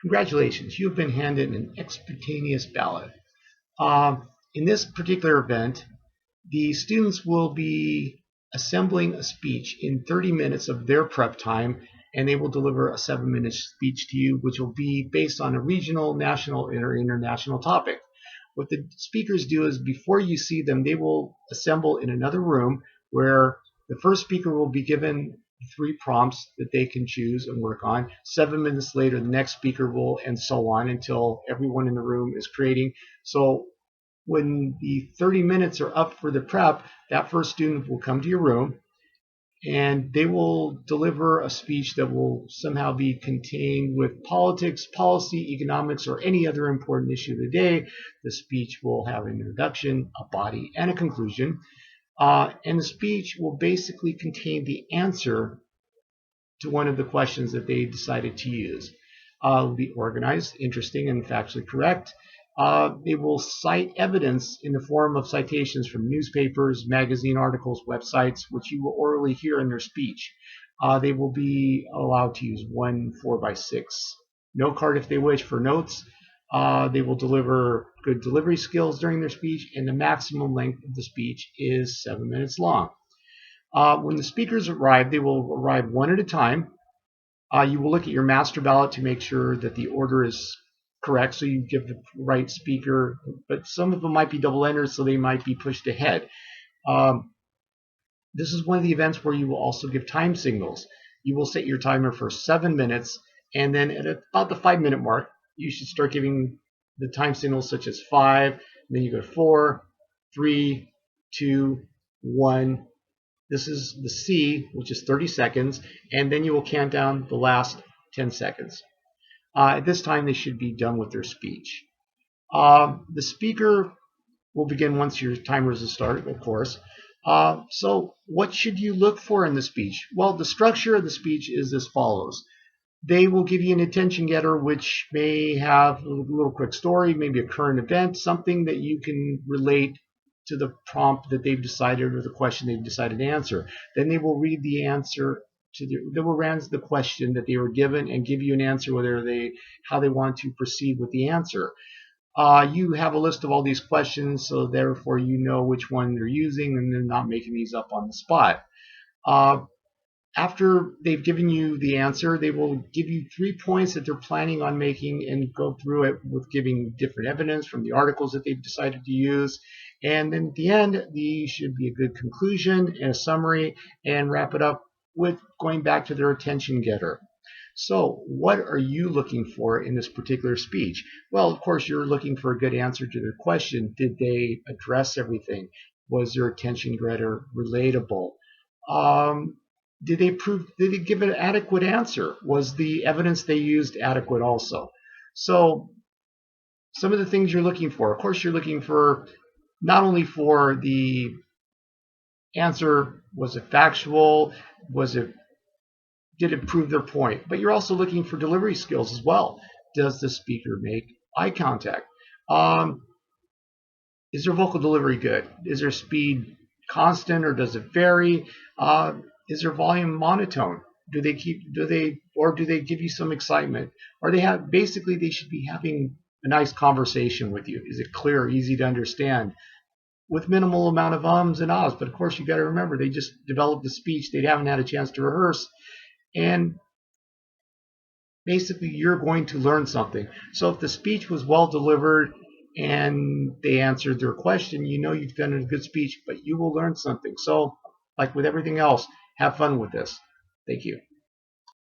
Congratulations, you have been handed an extemporaneous ballot. In this particular event, the students will be assembling a speech in 30 minutes of their prep time, and they will deliver a 7-minute speech to you, which will be based on a regional, national, or international topic. What the speakers do is before you see them, they will assemble in another room where the first speaker will be given 3 prompts that they can choose and work on. 7 minutes later, the next speaker will, and so on until everyone in the room is creating. So when the 30 minutes are up for the prep, that first student will come to your room and they will deliver a speech that will somehow be contained with politics, policy, economics, or any other important issue of the day. The speech will have an introduction, a body, and a conclusion. And the speech will basically contain the answer to one of the questions that they decided to use. It will be organized, interesting, and factually correct. They will cite evidence in the form of citations from newspapers, magazine articles, websites, which you will orally hear in their speech. They will be allowed to use one 4x6 note card if they wish for notes. They will deliver good delivery skills during their speech, and the maximum length of the speech is 7 minutes long. When the speakers arrive, they will arrive one at a time. You will look at your master ballot to make sure that the order is correct, so you give the right speaker, but some of them might be double-entered, so they might be pushed ahead. This is one of the events where you will also give time signals. You will set your timer for 7 minutes, and then at about the 5-minute mark, you should start giving the time signals such as 5, and then you go 4, 3, 2, 1. This is the C, which is 30 seconds, and then you will count down the last 10 seconds. At this time, they should be done with their speech. The speaker will begin once your timer is started, of course. So what should you look for in the speech? Well, the structure of the speech is as follows. They will give you an attention getter, which may have a little quick story, maybe a current event, something that you can relate to the prompt that they've decided or the question they've decided to answer. Then they will read the answer they will answer the question that they were given and give you an answer how they want to proceed with the answer. You have a list of all these questions, so therefore you know which one they're using and they're not making these up on the spot. After they've given you the answer, they will give you 3 points that they're planning on making and go through it with giving different evidence from the articles that they've decided to use. And then at the end, these should be a good conclusion and a summary, and wrap it up with going back to their attention getter. So what are you looking for in this particular speech? Well, of course, you're looking for a good answer to their question. Did they address everything? Was their attention getter relatable? Did they give an adequate answer? Was the evidence they used adequate also? So some of the things you're looking for, of course, you're looking for not only for the answer, was it factual, did it prove their point, but you're also looking for delivery skills as well. Does the speaker make eye contact? Is their vocal delivery good? Is their speed constant or does it vary? Is their volume monotone? Do they give you some excitement? Or basically they should be having a nice conversation with you. Is it clear, easy to understand, with minimal amount of ums and ahs? But of course you got to remember, they just developed the speech. They haven't had a chance to rehearse, and basically you're going to learn something. So if the speech was well delivered and they answered their question, you know you've done a good speech, but you will learn something. So like with everything else, have fun with this. Thank you.